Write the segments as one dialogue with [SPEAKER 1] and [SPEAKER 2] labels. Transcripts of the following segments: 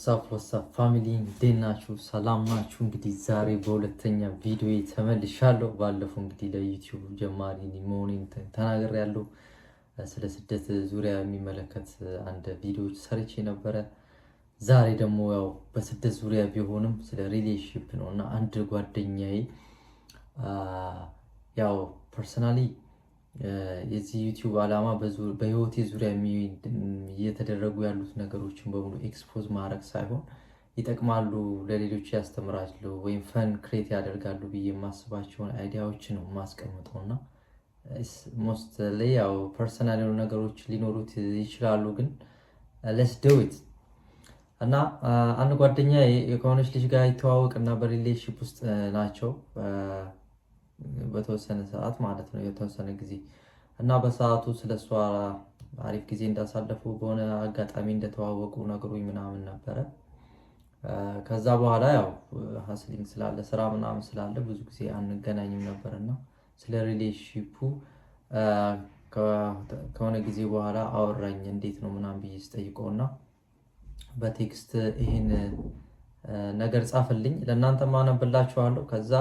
[SPEAKER 1] ወሳፍ ፋሚሊ እንዴት ናችሁ? ሰላም ናችሁ? እንግዲህ ዛሬ በሁለተኛ ቪዲዮ ተመልሻለሁ። ባለፈው እንግዲህ ለዩቲዩብ ጀማሪ መሆኔን ተናግሬያለሁ። ስለ ስደት ዙሪያ የሚመለከት አንድ ቪዲዮዎች ሰርቼ ነበረ። ዛሬ ደግሞ ያው በስደት ዙሪያ ቢሆንም ስለ ሪሌሽንሺፕ ነው እና አንድ ጓደኛዬ ያው ፐርሰናሊ የዚህ ዩቲዩብ ዓላማ በህይወቴ ዙሪያ እየተደረጉ ያሉት ነገሮችን በሙሉ ኤክስፖዝ ማድረግ ሳይሆን ይጠቅማሉ፣ ለሌሎች ያስተምራሉ ወይም ፈን ክሬት ያደርጋሉ ብዬ የማስባቸውን አይዲያዎች ነው ማስቀምጠውና ሞስትሊ ያው ፐርሰናል የሆኑ ነገሮች ሊኖሩት ይችላሉ፣ ግን ሌትስ ዱ ኢት እና አንድ ጓደኛ ከሆነች ልጅ ጋር ይተዋወቅና በሪሌሽንሺፕ ውስጥ ናቸው በተወሰነ ሰዓት ማለት ነው፣ የተወሰነ ጊዜ እና በሰዓቱ ስለሷ አሪፍ ጊዜ እንዳሳለፉ በሆነ አጋጣሚ እንደተዋወቁ ነገሩኝ ምናምን ነበረ። ከዛ በኋላ ያው ሀስሊንግ ስላለ ስራ ምናምን ስላለ ብዙ ጊዜ አንገናኝም ነበርና ስለ ሪሌሽንሺፑ ከሆነ ጊዜ በኋላ አወራኝ። እንዴት ነው ምናምን ብዬ ስጠይቀውና በቴክስት ይሄን ነገር ጻፈልኝ፣ ለእናንተ ማነብላችኋለሁ። ከዛ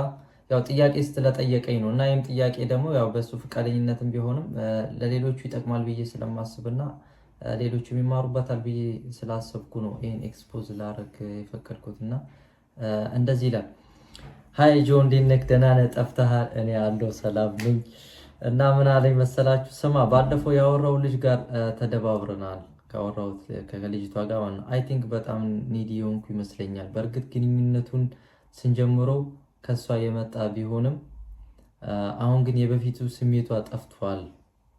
[SPEAKER 1] ያው ጥያቄ ስለጠየቀኝ ነው እና ይህም ጥያቄ ደግሞ ያው በሱ ፍቃደኝነትም ቢሆንም ለሌሎቹ ይጠቅማል ብዬ ስለማስብና ሌሎቹ የሚማሩበታል ብዬ ስላሰብኩ ነው ይሄን ኤክስፖዝ ላደርግ የፈቀድኩትና እንደዚህ ይላል። ሃይ ጆ፣ እንዴት ነህ? ደህና ነህ? ጠፍተሃል? እኔ አለሁ ሰላም ነኝ። እና ምን አለኝ መሰላችሁ? ስማ፣ ባለፈው ያወራው ልጅ ጋር ተደባብረናል። ካወራሁት ከልጅቷ ጋር ማለት ነው። አይ ቲንክ በጣም ኒዲ የሆንኩ ይመስለኛል። በእርግጥ ግንኙነቱን ስንጀምረው ከሷ የመጣ ቢሆንም አሁን ግን የበፊቱ ስሜቷ ጠፍቷል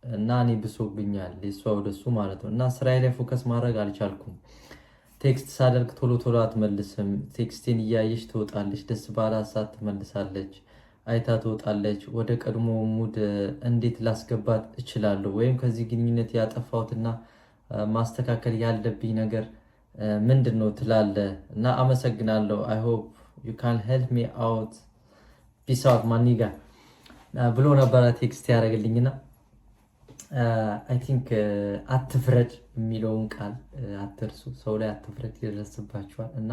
[SPEAKER 1] እና እኔ ብሶብኛል፣ የሷ ወደሱ ማለት ነው። እና ስራዬ ላይ ፎከስ ማድረግ አልቻልኩም። ቴክስት ሳደርግ ቶሎ አትመልስም። ቴክስቴን እያየች ትወጣለች፣ ደስ ባላት ሰዓት ትመልሳለች፣ አይታ ትወጣለች። ወደ ቀድሞ ሙድ እንዴት ላስገባት እችላለሁ? ወይም ከዚህ ግንኙነት ያጠፋሁትና ማስተካከል ያለብኝ ነገር ምንድን ነው ትላለህ? እና አመሰግናለሁ። አይ ሆፕ you can help me out, peace out ማኒጋ ብሎ ነበረ ቴክስት ያደረግልኝና አይ ቲንክ አትፍረድ የሚለውን ቃል አትርሱ። ሰው ላይ አትፍረድ፣ ይደርስባችኋል። እና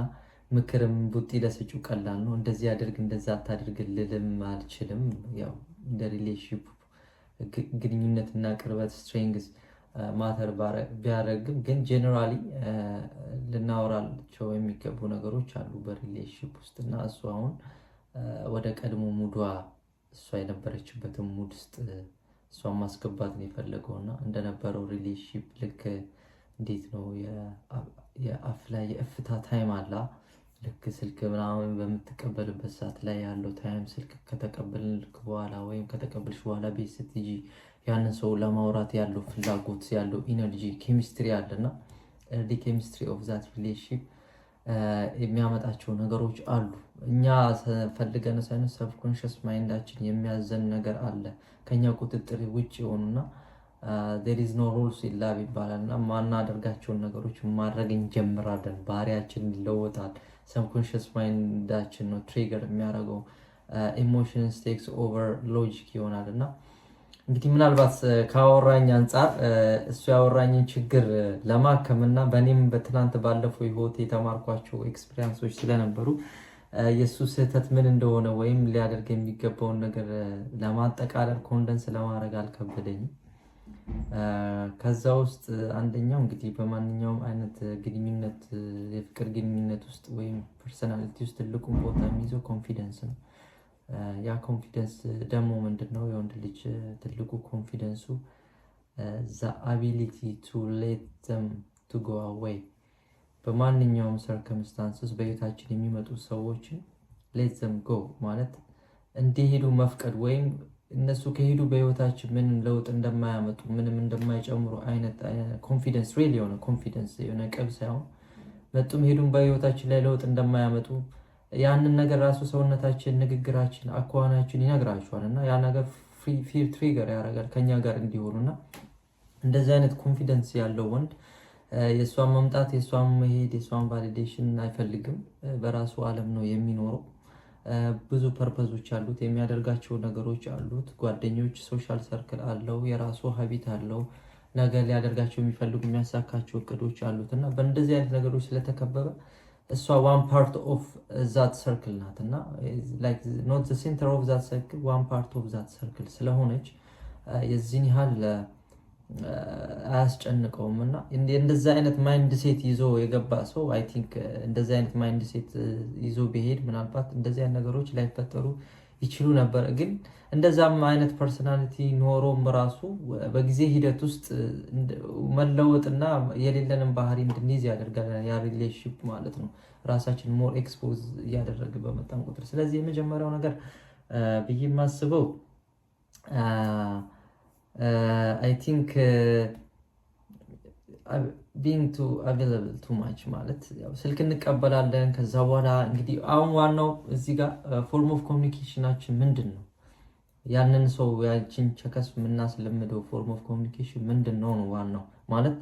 [SPEAKER 1] ምክርም ቡጢ ለስጩ ቀላል ነው። እንደዚህ አድርግ እንደዛ አታድርግ ልልም አልችልም። ያው እንደ ሪሌሽንሺፕ ግንኙነትና ቅርበት ስትሬንግዝ ማተር ቢያደርግም ግን ጀነራሊ ልናወራቸው የሚገቡ ነገሮች አሉ በሪሌሽንሺፕ ውስጥ እና እሱ አሁን ወደ ቀድሞ ሙዷ እሷ የነበረችበትን ሙድ ውስጥ እሷን ማስገባት ነው የፈለገውና እንደነበረው ሪሌሽንሺፕ ልክ እንዴት ነው የአፍላ የእፍታ ታይም አላ ልክ ስልክ ምናምን በምትቀበልበት ሰዓት ላይ ያለው ታይም ስልክ ከተቀበልክ በኋላ ወይም ከተቀበልሽ በኋላ ቤት ስትጂ ያንን ሰው ለማውራት ያለው ፍላጎት ያለው ኢነርጂ ኬሚስትሪ አለና ኤርሊ ኬሚስትሪ ኦፍ ዛት ሪሌሽንሺፕ የሚያመጣቸው ነገሮች አሉ። እኛ ፈልገን ሳይሆን ሰብኮንሽስ ማይንዳችን የሚያዘን ነገር አለ ከኛ ቁጥጥር ውጭ የሆኑና there is no rules in love ይባላልና ማናደርጋቸውን ነገሮች ማድረግ እንጀምራለን። ባህሪያችን ይለወጣል። ሰብኮንሽስ ማይንዳችን ነው ትሪገር የሚያደርገው። ኢሞሽንስ ቴክስ ኦቨር ሎጂክ ይሆናልና እንግዲህ ምናልባት ካወራኝ አንፃር እሱ ያወራኝን ችግር ለማከምና በእኔም በትናንት ባለፈው ህይወት የተማርኳቸው ኤክስፒሪየንሶች ስለነበሩ የሱ ስህተት ምን እንደሆነ ወይም ሊያደርግ የሚገባውን ነገር ለማጠቃለል ኮንደንስ ለማድረግ አልከበደኝም። ከዛ ውስጥ አንደኛው እንግዲህ በማንኛውም አይነት ግንኙነት፣ የፍቅር ግንኙነት ውስጥ ወይም ፐርሰናሊቲ ውስጥ ትልቁን ቦታ የሚይዘው ኮንፊደንስ ነው። ያ ኮንፊደንስ ደግሞ ምንድነው? የወንድ ልጅ ትልቁ ኮንፊደንሱ the ability to let them to go away። በማንኛውም ሰርከምስታንስስ በህይወታችን የሚመጡ ሰዎችን let them go ማለት እንዲሄዱ መፍቀድ ወይም እነሱ ከሄዱ በህይወታችን ምንም ለውጥ እንደማያመጡ ምንም እንደማይጨምሩ አይነት ኮንፊደንስ፣ ሪል የሆነ ኮንፊደንስ፣ የሆነ ቀብ ሳይሆን መጡም ሄዱም በህይወታችን ላይ ለውጥ እንደማያመጡ ያንን ነገር ራሱ ሰውነታችን፣ ንግግራችን፣ አኳኋናችን ይነግራቸዋል እና ያ ነገር ፊር ትሪገር ያደርጋል ከኛ ጋር እንዲሆኑና እንደዚህ አይነት ኮንፊደንስ ያለው ወንድ የሷን መምጣት፣ የሷን መሄድ፣ የሷን ቫሊዴሽን አይፈልግም። በራሱ ዓለም ነው የሚኖረው። ብዙ ፐርፐዞች አሉት፣ የሚያደርጋቸው ነገሮች አሉት። ጓደኞች፣ ሶሻል ሰርክል አለው፣ የራሱ ሀቢት አለው፣ ነገር ሊያደርጋቸው የሚፈልጉ የሚያሳካቸው እቅዶች አሉት እና በእንደዚህ አይነት ነገሮች ስለተከበበ እሷ ዋን ፓርት ኦፍ ዛት ሰርክል ናት እና ኖት ዘ ሴንተር ኦፍ ዛት ሰርክል ዋን ፓርት ኦፍ ዛት ሰርክል ስለሆነች የዚህን ያህል አያስጨንቀውም እና እንደዛ አይነት ማይንድ ሴት ይዞ የገባ ሰው አይ ቲንክ እንደዛ አይነት ማይንድ ሴት ይዞ ቢሄድ ምናልባት እንደዚህ አይነት ነገሮች ላይፈጠሩ ይችሉ ነበር። ግን እንደዛም አይነት ፐርሰናሊቲ ኖሮም ራሱ በጊዜ ሂደት ውስጥ መለወጥና የሌለንን ባህሪ እንድንይዝ ያደርጋል ያ ሪሌሽንሺፕ ማለት ነው፣ ራሳችን ሞር ኤክስፖዝ እያደረግ በመጣን ቁጥር። ስለዚህ የመጀመሪያው ነገር ብዬ የማስበው አይ ቲንክ ቢንግ ቱ አቬለብል ቱ ማች ማለት ያው ስልክ እንቀበላለን። ከዛ በኋላ እንግዲህ አሁን ዋናው እዚህ ጋር ፎርም ኦፍ ኮሚኒኬሽናችን ምንድን ነው? ያንን ሰው ያችን ቸከስ የምናስለምደው ፎርም ኦፍ ኮሚኒኬሽን ምንድን ነው ነው ዋናው ማለት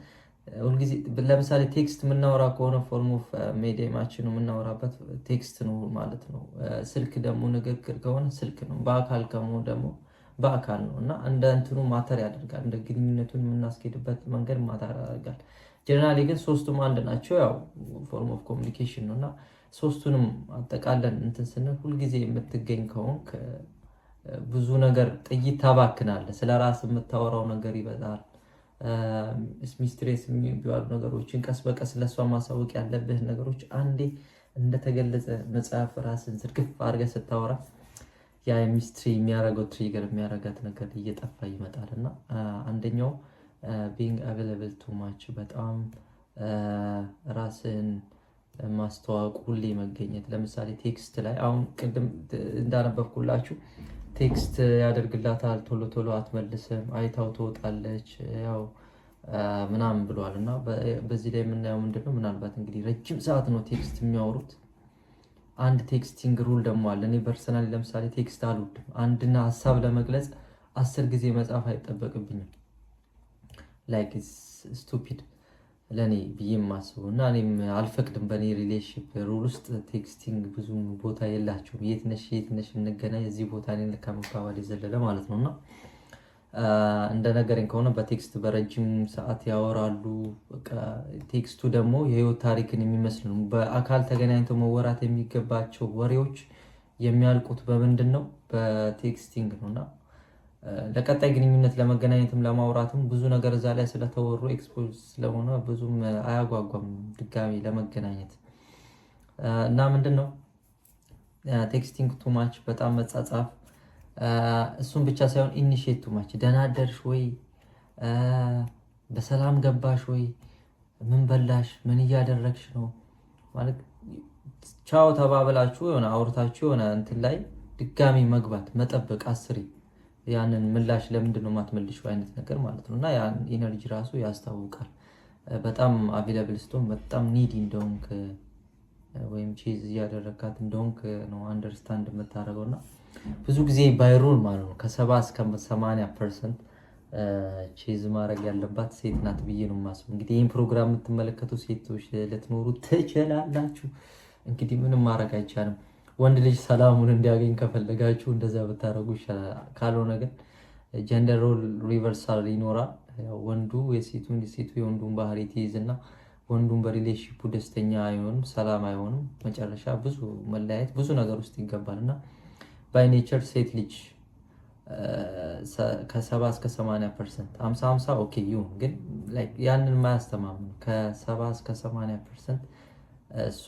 [SPEAKER 1] ሁልጊዜ ለምሳሌ ቴክስት የምናወራ ከሆነ ፎርም ኦፍ ሜዲየማችን የምናወራበት ቴክስት ነው ማለት ነው። ስልክ ደግሞ ንግግር ከሆነ ስልክ ነው። በአካል ከሆነ ደግሞ በአካል ነው እና እንደ እንትኑ ማተር ያደርጋል። እንደ ግንኙነቱን የምናስኬድበት መንገድ ማተር ያደርጋል። ጀነራሊ ግን ሶስቱም አንድ ናቸው። ያው ፎርም ኦፍ ኮሚኒኬሽን ነው እና ሶስቱንም አጠቃለን እንትን ስንል ሁልጊዜ የምትገኝ ከሆንክ ብዙ ነገር ጥይት ታባክናለህ። ስለ ራስ የምታወራው ነገር ይበዛል። ሚስትሬስ የሚባሉ ነገሮችን ቀስ በቀስ ለሷ ማሳወቅ ያለብህ ነገሮች አንዴ እንደተገለጸ መጽሐፍ ራስን ዝርግፍ አድርገህ ስታወራ ያ ሚስትሪ የሚያደርገው ትሪገር የሚያደርጋት ነገር እየጠፋ ይመጣል እና አንደኛው ቢንግ አቬለብል ቱ ማች በጣም ራስን ማስተዋወቅ፣ ሁሌ መገኘት። ለምሳሌ ቴክስት ላይ አሁን ቅድም እንዳነበብኩላችሁ ቴክስት ያደርግላታል፣ ቶሎ ቶሎ አትመልስም፣ አይታው ትወጣለች ያው ምናምን ብሏል እና በዚህ ላይ የምናየው ምንድነው ምናልባት እንግዲህ ረጅም ሰዓት ነው ቴክስት የሚያወሩት። አንድ ቴክስቲንግ ሩል ደግሞ አለ። እኔ ፐርሰናሊ ለምሳሌ ቴክስት አልወድም። አንድና ሀሳብ ለመግለጽ 10 ጊዜ መጻፍ አይጠበቅብኝም። ላይክ ስቱፒድ ለእኔ ብዬ የማስበው እና እኔም አልፈቅድም። በእኔ ሪሌሽንሽፕ ሩል ውስጥ ቴክስቲንግ ብዙም ቦታ የላቸውም። የት ነሽ እንገናኝ፣ እዚህ ቦታ እኔ ልካ መባባል የዘለለ ማለት ነው እና እንደ ነገረኝ ከሆነ በቴክስት በረጅም ሰዓት ያወራሉ። ቴክስቱ ደግሞ የህይወት ታሪክን የሚመስል ነው። በአካል ተገናኝተው መወራት የሚገባቸው ወሬዎች የሚያልቁት በምንድን ነው? በቴክስቲንግ ነው እና ለቀጣይ ግንኙነት ለመገናኘትም ለማውራትም ብዙ ነገር እዛ ላይ ስለተወሩ ኤክስፖዝ ስለሆነ ብዙም አያጓጓም ድጋሚ ለመገናኘት እና ምንድን ነው ቴክስቲንግ ቱማች በጣም መጻጻፍ። እሱም ብቻ ሳይሆን ኢኒሼት ቱማች ደህና አደርሽ ወይ፣ በሰላም ገባሽ ወይ፣ ምን በላሽ፣ ምን እያደረግሽ ነው ማለት ቻው ተባብላችሁ የሆነ አውርታችሁ የሆነ እንትን ላይ ድጋሚ መግባት መጠበቅ አስሪ ያንን ምላሽ ለምንድን ነው የማትመልሺው አይነት ነገር ማለት ነው እና ያን ኢነርጂ ራሱ ያስታውቃል። በጣም አቬለብል ስትሆን በጣም ኒዲ እንደሆንክ ወይም ቼዝ እያደረካት እንደሆንክ ነው አንደርስታንድ የምታደርገው እና ብዙ ጊዜ ባይሩል ማለት ነው ከ70 እስከ 80% ቼዝ ማድረግ ያለባት ሴት ናት ብዬ ነው የማስበው። እንግዲህ ይህን ፕሮግራም የምትመለከቱ ሴቶች ልትኖሩ ትችላላችሁ። እንግዲህ ምንም ማድረግ አይቻልም። ወንድ ልጅ ሰላሙን እንዲያገኝ ከፈለጋችሁ እንደዛ ብታደርጉ ይሻላል። ካልሆነ ግን ጀንደር ሮል ሪቨርሳል ይኖራል። ወንዱ የሴቱን የሴቱ የወንዱን ባህሪ ትይዝና ወንዱን በሪሌሽንሺፑ ደስተኛ አይሆንም፣ ሰላም አይሆንም። መጨረሻ ብዙ መለያየት ብዙ ነገር ውስጥ ይገባል እና ባይ ኔቸር ሴት ልጅ ከ70 እስከ 80% 50-50 ኦኬ ይሁን፣ ግን ያንን ማያስተማምን ከ70 እስከ 80% እሷ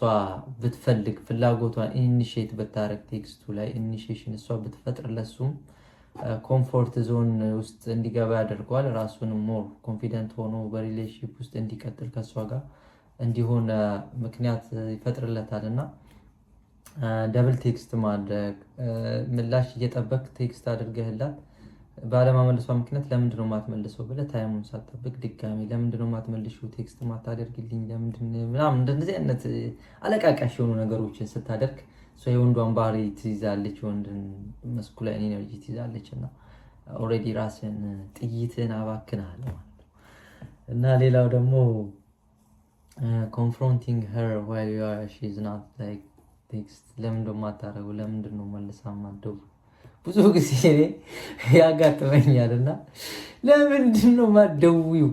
[SPEAKER 1] ብትፈልግ ፍላጎቷን ኢኒሼት ብታረግ ቴክስቱ ላይ ኢኒሼሽን እሷ ብትፈጥር ለሱም ኮምፎርት ዞን ውስጥ እንዲገባ ያደርገዋል። ራሱን ሞር ኮንፊደንት ሆኖ በሪሌሽንሺፕ ውስጥ እንዲቀጥል ከእሷ ጋር እንዲሆን ምክንያት ይፈጥርለታል እና ደብል ቴክስት ማድረግ ምላሽ እየጠበቅ ቴክስት አድርገህላት ባለማመልሷ ምክንያት ለምንድነው ማትመልሰው ብለህ ታይሙን ሳትጠብቅ ድጋሚ ለምንድነው ማትመልሺው ቴክስት ማታደርግልኝ ለምንድነው ምናምን እንደዚህ አይነት አለቃቃሽ የሆኑ ነገሮችን ስታደርግ እሷ የወንዷን ባህሪ ትይዛለች፣ ወንድን መስኩላይን ኤነርጂ ትይዛለች እና ኦልሬዲ ራስን ጥይትን አባክናል ማለት ነው። እና ሌላው ደግሞ confronting her while she is not like ቴክስት ለምንድነው ማታረገው ለምንድነው መልሳ ማደው ብዙ ጊዜ ያጋጥመኛል እና ለምንድን ነው የማትደውይው?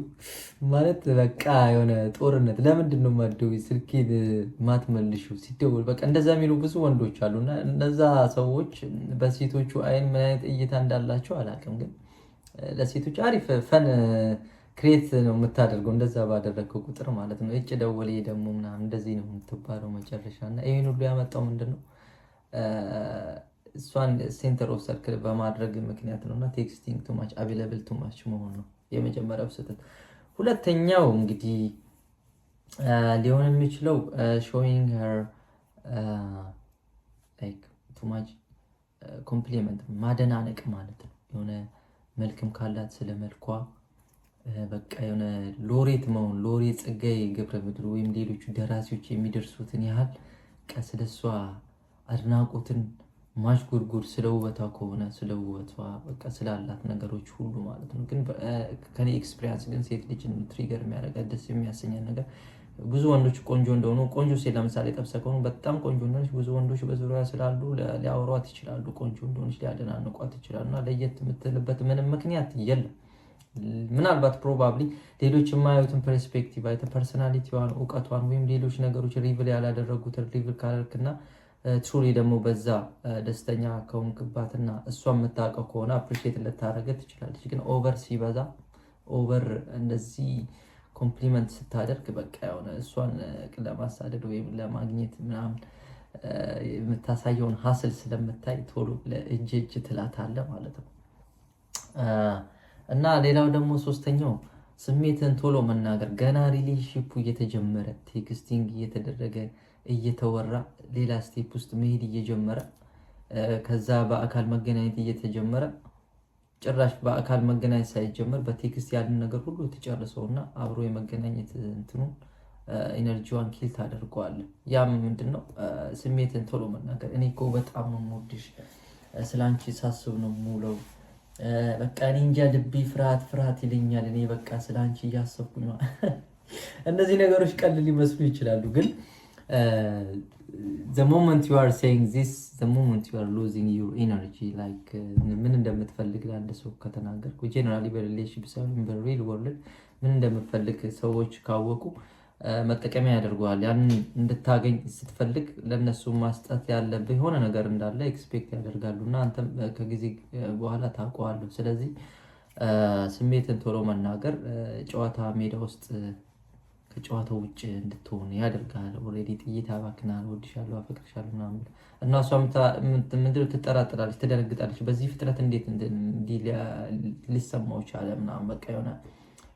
[SPEAKER 1] ማለት በቃ የሆነ ጦርነት። ለምንድን ነው የማትደውይው? ስልኬን ማትመልሺው ሲደውል በቃ እንደዛ የሚሉ ብዙ ወንዶች አሉ። እና እነዛ ሰዎች በሴቶቹ አይን ምን አይነት እይታ እንዳላቸው አላውቅም፣ ግን ለሴቶች አሪፍ ፈን ክሬት ነው የምታደርገው እንደዛ ባደረግከው ቁጥር ማለት ነው። እጭ ደወሌ ደግሞ ምናምን እንደዚህ ነው የምትባለው መጨረሻ። እና ይህን ሁሉ ያመጣው ምንድን ነው? እሷን ሴንተር ኦፍ ሰርክል በማድረግ ምክንያት ነው። እና ቴክስቲንግ ቱማች አቬለብል ቱማች መሆን ነው የመጀመሪያው ስህተት። ሁለተኛው እንግዲህ ሊሆን የሚችለው ሾዊንግ ሄር ላይክ ቱማች ኮምፕሊመንት ማደናነቅ ማለት ነው። የሆነ መልክም ካላት ስለ መልኳ በቃ የሆነ ሎሬት መሆን፣ ሎሬት ጸጋዬ ገብረ ምድር ወይም ሌሎቹ ደራሲዎች የሚደርሱትን ያህል ስለሷ አድናቆትን ማሽጎድጎድ፣ ስለ ውበቷ ከሆነ ስለ ውበቷ በቃ ስላላት ነገሮች ሁሉ ማለት ነው። ግን ከኔ ኤክስፒሪያንስ ግን ሴት ልጅን ትሪገር የሚያደርጋት ደስ የሚያሰኛት ነገር ብዙ ወንዶች ቆንጆ እንደሆኑ፣ ቆንጆ ሴት ለምሳሌ ጠብሰ ከሆኑ በጣም ቆንጆ እንደሆነች ብዙ ወንዶች በዙሪያ ስላሉ ሊያወሯት ይችላሉ፣ ቆንጆ እንደሆነች ሊያደናንቋት ይችላሉ። እና ለየት የምትልበት ምንም ምክንያት የለም። ምናልባት ፕሮባብሊ ሌሎች የማያዩትን ፐርስፔክቲቭ አይተ ፐርሶናሊቲዋን፣ እውቀቷን ወይም ሌሎች ነገሮች ሪቪል ያላደረጉትን ሪቪል ካደረግና ትሩሊ ደግሞ በዛ ደስተኛ ከሆንክባትና እሷ የምታውቀው ከሆነ አፕሪሺየት ልታደርግ ትችላለች። ግን ኦቨር ሲበዛ ኦቨር እንደዚህ ኮምፕሊመንት ስታደርግ በቃ የሆነ እሷን ለማሳደድ ወይም ለማግኘት ምናምን የምታሳየውን ሀስል ስለምታይ ቶሎ ለእጅ ትላታለህ ማለት ነው። እና ሌላው ደግሞ ሶስተኛው ስሜትን ቶሎ መናገር። ገና ሪሌሽንሺፑ እየተጀመረ ቴክስቲንግ እየተደረገ እየተወራ ሌላ ስቴፕ ውስጥ መሄድ እየጀመረ ከዛ በአካል መገናኘት እየተጀመረ ጭራሽ በአካል መገናኘት ሳይጀመር በቴክስት ያለን ነገር ሁሉ ትጨርሰውና አብሮ የመገናኘት እንትኑን ኢነርጂዋን ኪል ታደርገዋለህ። ያም ምንድነው? ስሜትን ቶሎ መናገር። እኔ እኮ በጣም ነው የምወድሽ፣ ስላንቺ ሳስብ ነው የምውለው፣ በቃ እኔ እንጃ ልቤ ፍርሃት ይለኛል፣ እኔ በቃ ስላንቺ እያሰብኩኝ ነው። እነዚህ ነገሮች ቀልል ሊመስሉ ይችላሉ፣ ግን the moment you are saying this, the moment you are losing your energy, like ምን እንደምትፈልግ ለአንድ ሰው ከተናገርኩ ጀነራሊ በሪሌሽንሺፕ ሳይሆን በሪል ወርልድ ምን እንደምትፈልግ ሰዎች ካወቁ መጠቀሚያ ያደርገዋል። ያንን እንድታገኝ ስትፈልግ ለነሱ ማስጠት ያለብህ የሆነ ነገር እንዳለ ኤክስፔክት ያደርጋሉ እና አንተም ከጊዜ በኋላ ታውቀዋለህ። ስለዚህ ስሜትን ቶሎ መናገር ጨዋታ ሜዳ ውስጥ ከጨዋታው ውጭ እንድትሆን ያደርጋል። ኦልሬዲ ጥይት ያባክናል፣ ወድሻለሁ፣ አፈቅርሻለሁ ምናምን እና እሷ ምንድነው ትጠራጠራለች፣ ትደነግጣለች። በዚህ ፍጥነት እንዴት እንዲህ ሊሰማው ቻለ ምናምን በቃ የሆነ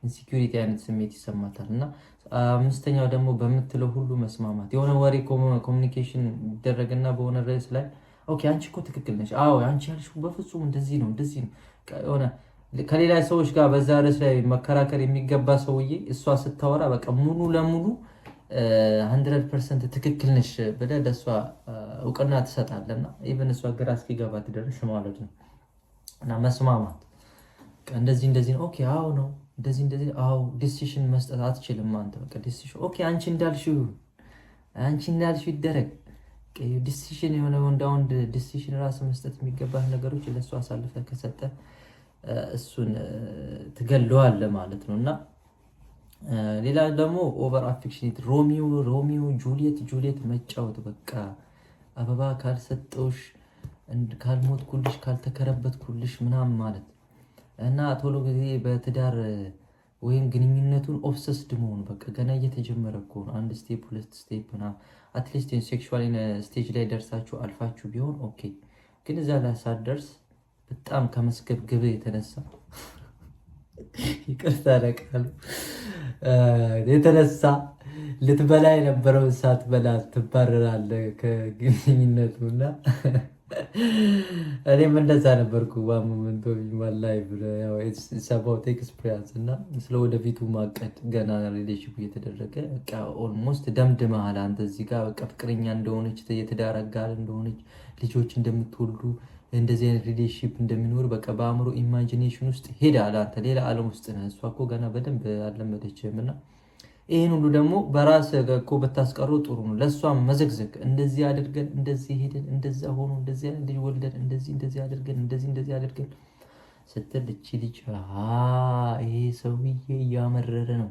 [SPEAKER 1] ኢንሴኩሪቲ አይነት ስሜት ይሰማታል። እና አምስተኛው ደግሞ በምትለው ሁሉ መስማማት። የሆነ ወሬ ኮሚኒኬሽን ይደረግና በሆነ ርዕስ ላይ ኦኬ አንቺ እኮ ትክክል ነሽ፣ አዎ አንቺ ያልሽው በፍጹም እንደዚህ ነው የሆነ ከሌላ ሰዎች ጋር በዛ ርዕስ ላይ መከራከር የሚገባ ሰውዬ እሷ ስታወራ በቃ ሙሉ ለሙሉ 100% ትክክል ነሽ ብለህ ለእሷ እውቅና ትሰጣለና ኢቨን እሷ ግራ እስኪገባት ድረስ ማለት ነው። እና መስማማት እንደዚህ ነው፣ ኦኬ አዎ ነው እንደዚህ አዎ። ዲሲሽን መስጠት አትችልም አንተ በቃ ዲሲሽን ኦኬ አንቺ እንዳልሽው ይደረግ። ዲሲሽን የሆነ ወንድ ዲሲሽን ራስ መስጠት የሚገባህ ነገሮች ለእሷ አሳልፈህ ከሰጠ እሱን ትገለዋለህ ማለት ነው። እና ሌላ ደግሞ ኦቨር አፌክሽኔት ሮሚዮ ጁሊየት መጫወት። በቃ አበባ ካልሰጠውሽ፣ ካልሞትኩልሽ፣ ካልተከረበትኩልሽ ምናምን ማለት እና ቶሎ ጊዜ በትዳር ወይም ግንኙነቱን ኦብሰስድ መሆን። በቃ ገና እየተጀመረ እኮ ነው። አንድ ስቴፕ ሁለት ስቴፕ ምናምን አትሊስት ሴክሹዋል ስቴጅ ላይ ደርሳችሁ አልፋችሁ ቢሆን ኦኬ። ግን እዛ ላይ ሳትደርስ በጣም ከመስገብገብ የተነሳ ይቅርታ ለቃሉ የተነሳ ልትበላ የነበረውን ሳትበላ ትባረራለህ ከግንኙነቱ። እና እኔም እንደዛ ነበርኩ በሞመንቱ ማላይ ያው ሰባውት ኤክስፒሪየንስ። እና ስለ ወደፊቱ ማቀድ ገና ሪሌሽንሺፕ እየተደረገ በቃ ኦልሞስት ደምድመሃል አንተ እዚህ ጋር በቃ ፍቅረኛ እንደሆነች፣ የትዳር አጋር እንደሆነች፣ ልጆች እንደምትወልዱ፣ እንደዚህ አይነት ሪሌሽንሺፕ እንደሚኖር በቃ በአእምሮ ኢማጂኔሽን ውስጥ ሄዳል። አንተ ሌላ ዓለም ውስጥ ነህ። እሷ እኮ ገና በደንብ አልለመደችም። እና ይህን ሁሉ ደግሞ በራስህ እኮ ብታስቀሩ ጥሩ ነው። ለእሷም መዘግዘግ እንደዚህ አድርገን እንደዚህ ሄደን እንደዛ ሆኖ እንደዚህ አይነት ልጅ ወልደን እንደዚህ አድርገን እንደዚህ አድርገን ስትል እቺ ልጅ ይሄ ሰውዬ እያመረረ ነው።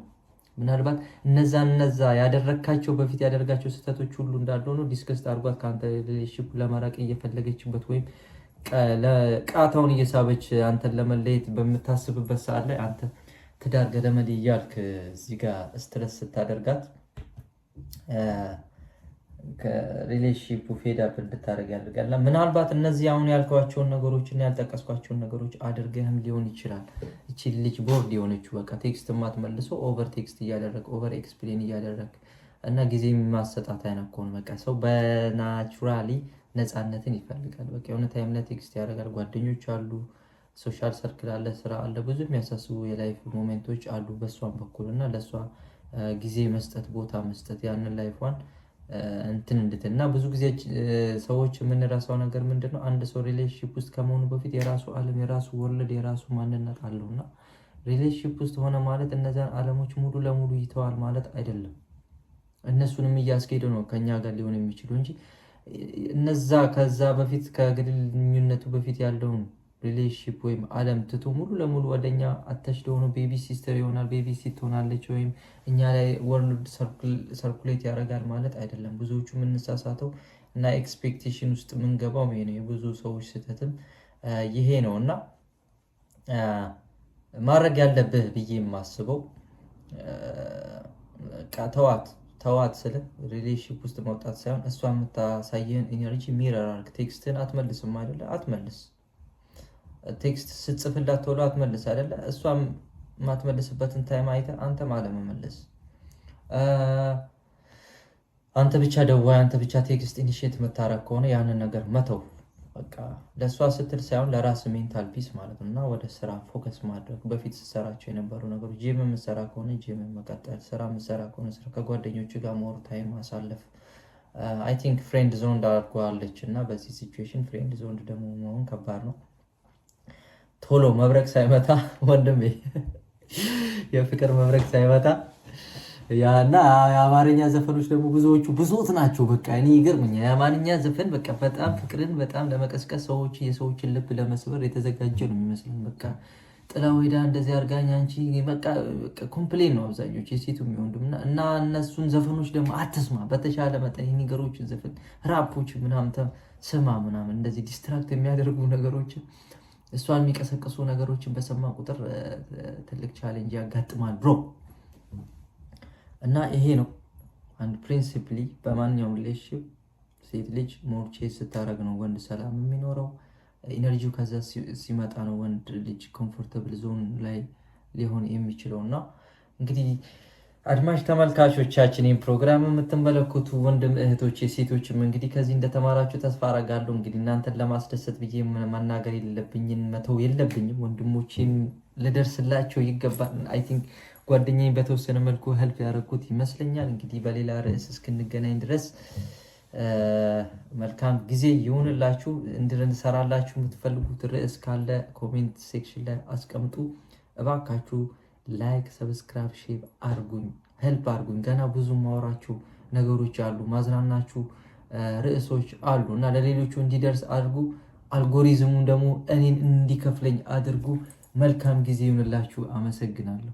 [SPEAKER 1] ምናልባት እነዛ ያደረካቸው በፊት ያደርጋቸው ስህተቶች ሁሉ እንዳሉ ነው ዲስከስ አድርጓት ከአንተ ሪሌሽንሺፕ ለማራቅ እየፈለገችበት ወይም ቃታውን እየሳበች አንተን ለመለየት በምታስብበት ሰዓት ላይ አንተ ትዳር ገደመድ እያልክ እዚህ ጋር ስትረስ ስታደርጋት ከሪሌሽንሺፑ ፌድ አፕ እንድታደርግ ያደርጋል። ምናልባት እነዚህ አሁን ያልኳቸውን ነገሮች እና ያልጠቀስኳቸውን ነገሮች አድርገህም ሊሆን ይችላል እቺ ልጅ ቦርድ የሆነችው በቃ ቴክስት ማትመልሶ ኦቨር ቴክስት እያደረግ ኦቨር ኤክስፕሌን እያደረግ እና ጊዜ ማሰጣት አይነት ከሆነ በቃ ሰው በናቹራሊ ነፃነትን ይፈልጋል። በቃ የሆነ ታይም ላይ ቴክስት ያደርጋል። ጓደኞች አሉ፣ ሶሻል ሰርክል አለ፣ ስራ አለ፣ ብዙ የሚያሳስቡ የላይፍ ሞሜንቶች አሉ በእሷን በኩል እና ለእሷ ጊዜ መስጠት ቦታ መስጠት ያንን ላይፏን እንትን እንድትል እና ብዙ ጊዜ ሰዎች የምንረሳው ነገር ምንድነው? አንድ ሰው ሪሌሽንሺፕ ውስጥ ከመሆኑ በፊት የራሱ ዓለም የራሱ ወርልድ የራሱ ማንነት አለው እና ሪሌሽንሺፕ ውስጥ ሆነ ማለት እነዚያን ዓለሞች ሙሉ ለሙሉ ይተዋል ማለት አይደለም። እነሱንም እያስኬደ ነው ከኛ ጋር ሊሆን የሚችሉ እንጂ እነዛ ከዛ በፊት ከግንኙነቱ በፊት ያለውን ሪሌሽንሺፕ ወይም ዓለም ትቶ ሙሉ ለሙሉ ወደኛ አታችድ ሆኖ ቤቢ ሲስተር ይሆናል፣ ቤቢ ሲት ትሆናለች ወይም እኛ ላይ ወርልድ ሰርኩሌት ያደርጋል ማለት አይደለም። ብዙዎቹ የምንሳሳተው እና ኤክስፔክቴሽን ውስጥ የምንገባው ይሄ ነው። የብዙ ሰዎች ስህተትም ይሄ ነው እና ማድረግ ያለብህ ብዬ የማስበው ተዋት ስለ ሪሌሽንሺፕ ውስጥ መውጣት ሳይሆን እሷ የምታሳየህን ኢነርጂ ሚረር አድርግ። ቴክስትን አትመልስም አይደለ? አትመልስ። ቴክስት ስትጽፍላት ቶሎ አትመልስ አይደለ? እሷም የማትመልስበትን ታይም አይተህ አንተም አለመመለስ። አንተ ብቻ ደዋይ፣ አንተ ብቻ ቴክስት ኢኒሼት የምታረግ ከሆነ ያንን ነገር መተው በቃ ለእሷ ስትል ሳይሆን ለራስ ሜንታል ፒስ ማለት ነው። እና ወደ ስራ ፎከስ ማድረግ፣ በፊት ስትሰራቸው የነበሩ ነገሮች፣ ጂም የምትሰራ ከሆነ ጂም መቀጠል፣ ስራ የምትሰራ ከሆነ ስራ፣ ከጓደኞች ጋር ሞር ታይም ማሳለፍ። አይ ቲንክ ፍሬንድ ዞን እንዳድርጓለች እና በዚህ ሲቹዌሽን ፍሬንድ ዞን ደግሞ መሆን ከባድ ነው። ቶሎ መብረቅ ሳይመታ ወንድሜ፣ የፍቅር መብረቅ ሳይመታ እና የአማርኛ ዘፈኖች ደግሞ ብዙዎቹ ብዙት ናቸው። በቃ እኔ ይገርምኛል። የአማርኛ ዘፈን በቃ በጣም ፍቅርን በጣም ለመቀስቀስ የሰዎችን ልብ ለመስበር የተዘጋጀ ነው የሚመስለን። በቃ ጥላው ሄዳ እንደዚህ አርጋኝ አንቺ በቃ ኮምፕሌን ነው አብዛኞቹ የሴቱ የሚወንዱም እና እነሱን ዘፈኖች ደግሞ አትስማ። በተሻለ መጠን የኒገሮችን ዘፈን ራፖች ምናምን ስማ ምናምን እንደዚህ ዲስትራክት የሚያደርጉ ነገሮችን እሷን የሚቀሰቅሱ ነገሮችን በሰማ ቁጥር ትልቅ ቻሌንጅ ያጋጥማል ብሮ። እና ይሄ ነው አንድ ፕሪንሲፕሊ በማንኛውም ሪሌሽንሺፕ ሴት ልጅ ሞር ቼዝ ስታደርግ ነው ወንድ ሰላም የሚኖረው። ኢነርጂው ከዛ ሲመጣ ነው ወንድ ልጅ ኮምፎርታብል ዞን ላይ ሊሆን የሚችለው። እና እንግዲህ አድማጭ ተመልካቾቻችን ይህን ፕሮግራም የምትመለከቱ ወንድም እህቶች ሴቶችም እንግዲህ ከዚህ እንደተማራችሁ ተስፋ አረጋለሁ። እንግዲህ እናንተን ለማስደሰት ብዬ መናገር የለብኝም መተው የለብኝም። ወንድሞቼም ልደርስላቸው ይገባል። አይ ቲንክ ጓደኛዬን በተወሰነ መልኩ ሄልፕ ያደረኩት ይመስለኛል። እንግዲህ በሌላ ርዕስ እስክንገናኝ ድረስ መልካም ጊዜ ይሁንላችሁ። እንድንሰራላችሁ የምትፈልጉት ርዕስ ካለ ኮሜንት ሴክሽን ላይ አስቀምጡ እባካችሁ። ላይክ፣ ሰብስክራይብ፣ ሼር አድርጉኝ፣ ሄልፕ አድርጉኝ። ገና ብዙ ማወራችሁ ነገሮች አሉ፣ ማዝናናችሁ ርዕሶች አሉ እና ለሌሎቹ እንዲደርስ አድርጉ። አልጎሪዝሙ ደግሞ እኔን እንዲከፍለኝ አድርጉ። መልካም ጊዜ ይሁንላችሁ። አመሰግናለሁ።